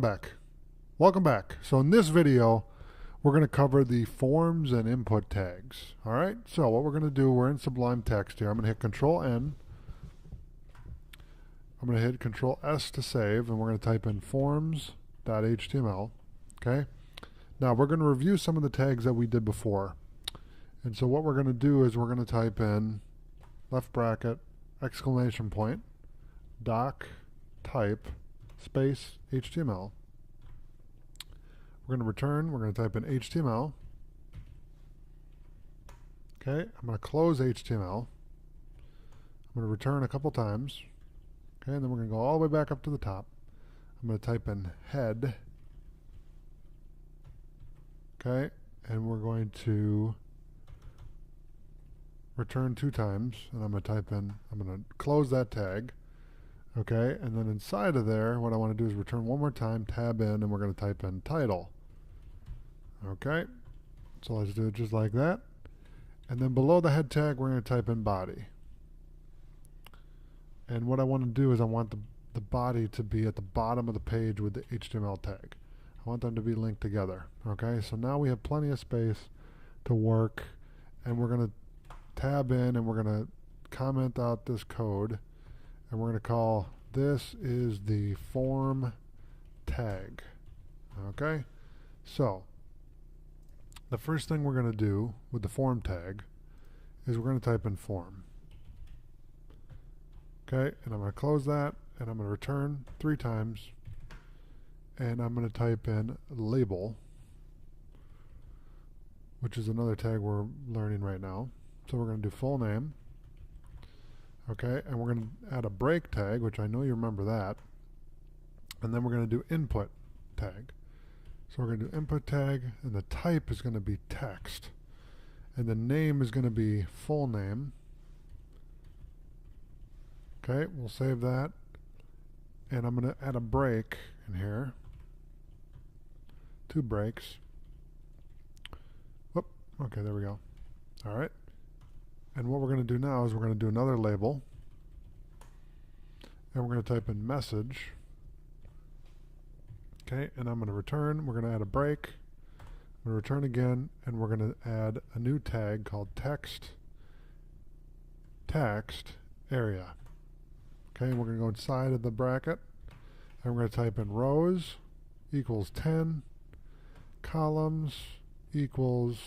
back. Welcome back. So in this video, we're going to cover the forms and input tags. All right. So what we're going to do, we're in Sublime Text here. I'm going to hit Control N. I'm going to hit Control S to save, and we're going to type in forms.html. Okay. Now we're going to review some of the tags that we did before. And so what we're going to do is we're going to type in left bracket, exclamation point, doc type space HTML. We're going to return, we're going to type in HTML. Okay, I'm going to close HTML. I'm going to return a couple times. Okay, and then we're going to go all the way back up to the top. I'm going to type in head. Okay, and we're going to return 2 times, and I'm going to close that tag. Okay, and then inside of there, what I want to do is return one more time, tab in, and we're going to type in title. Okay, so let's do it just like that. And then below the head tag, we're going to type in body. And what I want to do is I want the body to be at the bottom of the page with the HTML tag. I want them to be linked together. Okay, so now we have plenty of space to work, and we're going to tab in, and we're going to comment out this code. And we're going to call this is the form tag. Okay, so the first thing we're going to do with the form tag is we're going to type in form. Okay, and I'm going to close that, and I'm going to return 3 times, and I'm going to type in label, which is another tag we're learning right now. So we're going to do full name. Okay, and we're going to add a break tag, which I know you remember that. And then we're going to do input tag. So we're going to do input tag, and the type is going to be text. And the name is going to be full name. Okay, we'll save that. And I'm going to add a break in here. 2 breaks. Whoop, okay, there we go. All right. And what we're going to do now is we're going to do another label, and we're going to type in message. Okay, and I'm going to return. We're going to add a break. I'm going to return again, and we're going to add a new tag called text area. Okay, and we're going to go inside of the bracket, and we're going to type in rows equals 10, columns equals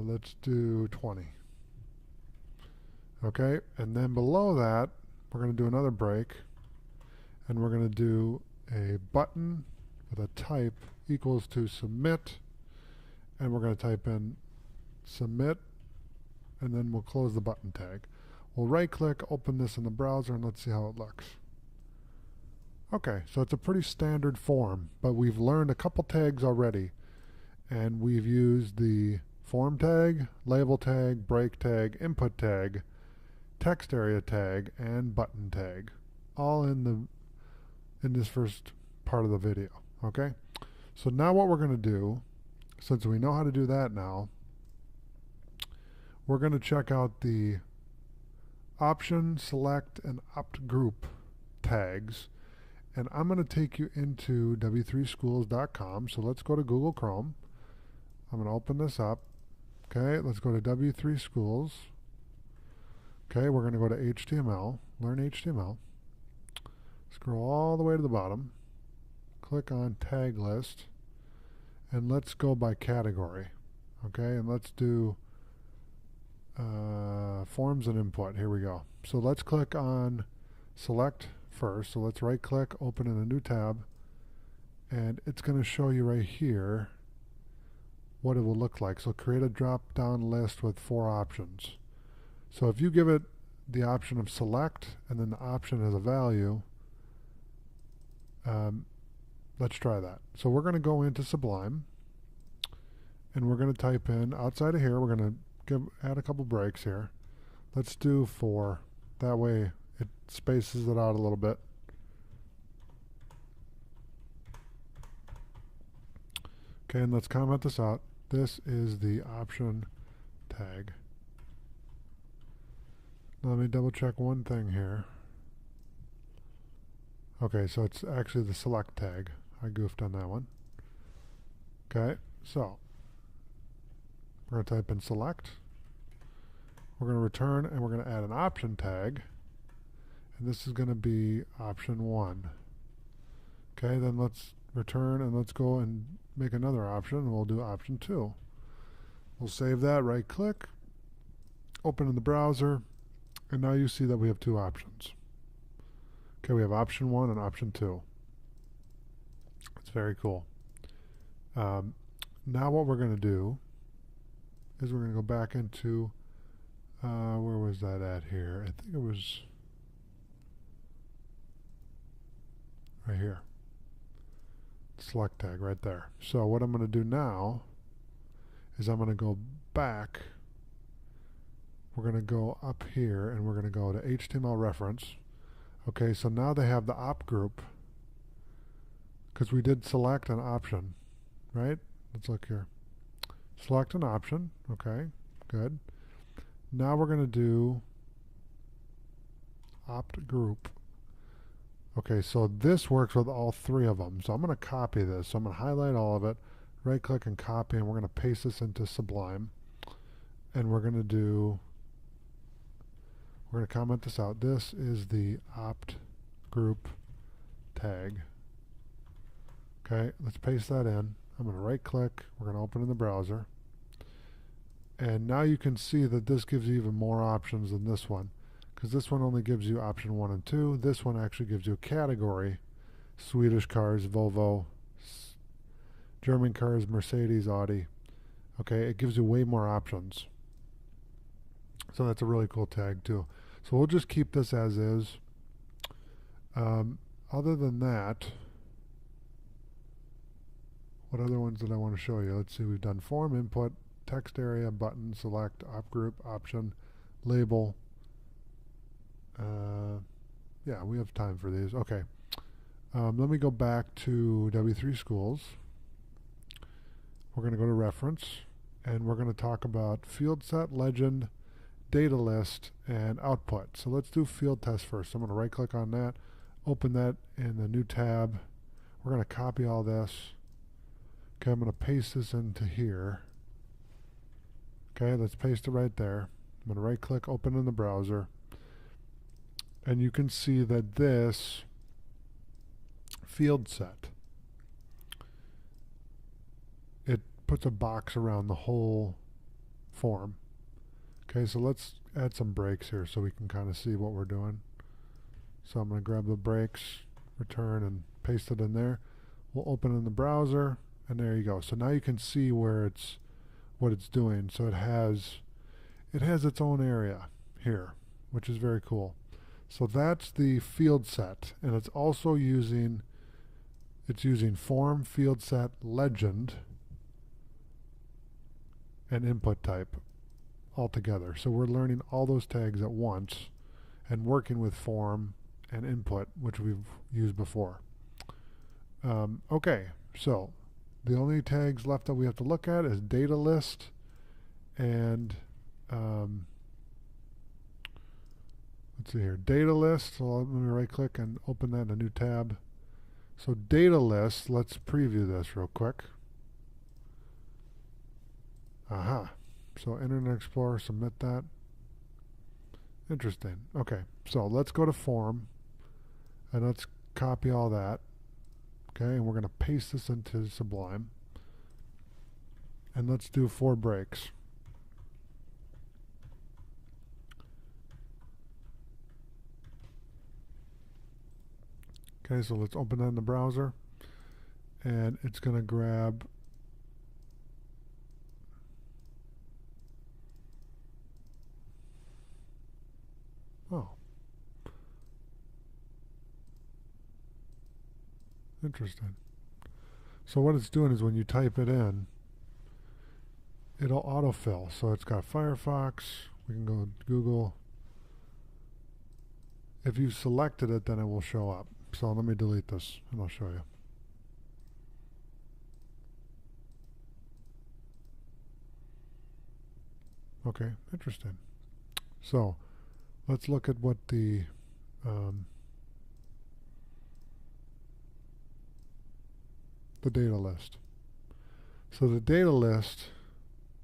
let's do 20. Okay, and then below that, we're going to do another break, and we're going to do a button with a type equals to submit, and we're going to type in submit, and then we'll close the button tag. We'll right-click, open this in the browser, and let's see how it looks. Okay, so it's a pretty standard form, but we've learned a couple tags already, and we've used the form tag, label tag, break tag, input tag, text area tag, and button tag, all in this first part of the video. Okay, so now what we're going to do, since we know how to do that now, we're going to check out the option, select, and opt group tags, and I'm going to take you into w3schools.com. So let's go to Google Chrome. I'm going to open this up. Okay, let's go to W3 Schools. Okay, we're going to go to HTML, learn HTML. Scroll all the way to the bottom. Click on tag list, and let's go by category. Okay, and let's do forms and input. Here we go. So let's click on select first. So let's right click, open in a new tab, and it's going to show you right here what it will look like. So create a drop down list with 4 options. So if you give it the option of select and then the option as a value, let's try that. So we're going to go into Sublime, and we're going to type in outside of here, we're going to add a couple breaks here. Let's do 4. That way it spaces it out a little bit. Okay, and let's comment this out. This is the option tag. Now let me double check one thing here. Okay, so it's actually the select tag. I goofed on that one. Okay, so we're going to type in select. We're going to return and we're going to add an option tag. And this is going to be option 1. Okay, then let's return and let's go and make another option, and we'll do option 2. We'll save that, right click, open in the browser, and now you see that we have 2 options. Okay, we have option 1 and option 2. It's very cool. Now what we're going to do is we're going to go back into, where was that at here? I think it was right here. Select tag right there. So what I'm going to do now is I'm going to go back. We're going to go up here and we're going to go to HTML reference. Okay, so now they have the op group because we did select an option, right? Let's look here. Select an option. Okay, good. Now we're going to do opt group. Okay, so this works with all 3 of them. So I'm going to copy this. So I'm going to highlight all of it, right click and copy, and we're going to paste this into Sublime. And we're going to comment this out. This is the opt group tag. Okay, let's paste that in. I'm going to right click. We're going to open in the browser. And now you can see that this gives you even more options than this one, because this one only gives you option 1 and 2. This one actually gives you a category: Swedish cars, Volvo, German cars, Mercedes, Audi. Okay, it gives you way more options. So that's a really cool tag too. So we'll just keep this as is. Other than that, what other ones did I want to show you? Let's see, we've done form, input, text area, button, select, op group, option, label. Yeah, we have time for these. Okay. Let me go back to W3 Schools. We're going to go to reference, and we're going to talk about field set, legend, data list, and output. So let's do field test first. I'm going to right click on that, open that in the new tab. We're going to copy all this. Okay, I'm going to paste this into here. Okay, let's paste it right there. I'm going to right click, open in the browser. And you can see that this field set, it puts a box around the whole form. Okay, so let's add some breaks here so we can kind of see what we're doing. So I'm going to grab the breaks, return, and paste it in there. We'll open in the browser, and there you go. So now you can see where it's what it's doing. So it has its own area here, which is very cool. So that's the field set, and it's also using form, field set, legend, and input type all together. So we're learning all those tags at once and working with form and input, which we've used before. Okay, so the only tags left that we have to look at is data list and let's see here, data list. So let me right click and open that in a new tab. So data list, let's preview this real quick. Aha. So Internet Explorer, submit that. Interesting. Okay, so let's go to form and let's copy all that. Okay, and we're going to paste this into Sublime. And let's do 4 breaks. Okay, so let's open that in the browser, and it's going to grab interesting. So what it's doing is when you type it in, it'll autofill. So it's got Firefox, we can go to Google. If you selected it, then it will show up. So let me delete this and I'll show you. Okay, interesting. So let's look at what the the data list. So the data list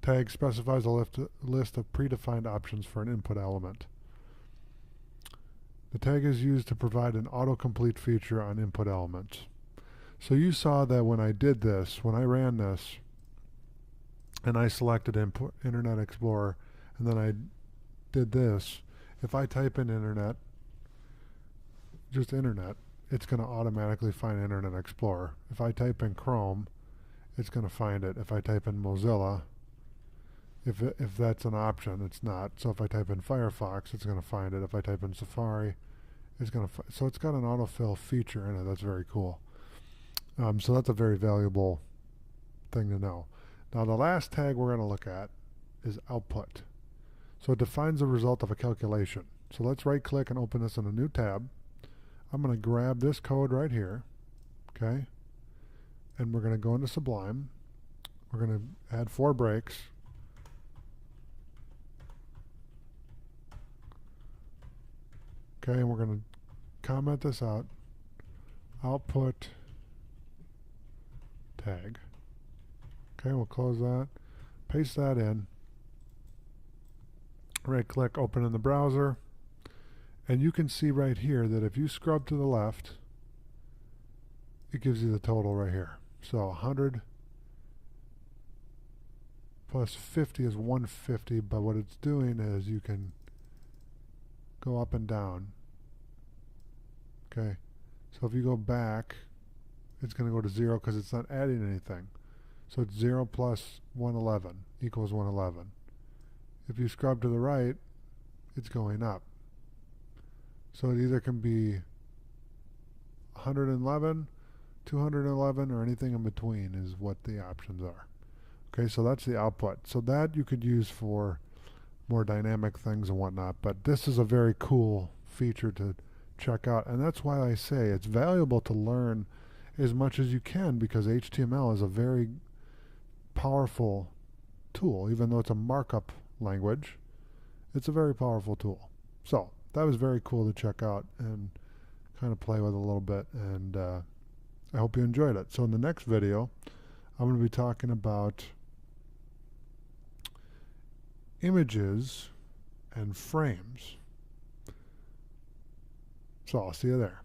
tag specifies a list of predefined options for an input element. The tag is used to provide an autocomplete feature on input elements. So you saw that when I did this, when I ran this, and I selected Internet Explorer, and then I did this, if I type in internet, just internet, it's going to automatically find Internet Explorer. If I type in Chrome, it's going to find it. If I type in Mozilla, if that's an option, it's not. So if I type in Firefox, it's going to find it. If I type in Safari, it's going to so it's got an autofill feature in it. That's very cool. So that's a very valuable thing to know. Now the last tag we're going to look at is output. So it defines the result of a calculation. So let's right click and open this in a new tab. I'm going to grab this code right here, okay, and we're going to go into Sublime. We're going to add 4 breaks. Okay, and we're going to comment this out. Output tag. Okay, we'll close that. Paste that in. Right click, open in the browser. And you can see right here that if you scrub to the left, it gives you the total right here. So 100 plus 50 is 150, but what it's doing is you can go up and down. Okay, so if you go back, it's going to go to 0 because it's not adding anything. So it's 0 plus 111 equals 111. If you scrub to the right, it's going up. So it either can be 111, 211, or anything in between is what the options are. Okay, so that's the output. So that you could use for more dynamic things and whatnot, but this is a very cool feature to check out, and that's why I say it's valuable to learn as much as you can, because HTML is a very powerful tool. Even though it's a markup language, it's a very powerful tool. So that was very cool to check out and kind of play with a little bit, and I hope you enjoyed it. So in the next video, I'm going to be talking about images and frames. So I'll see you there.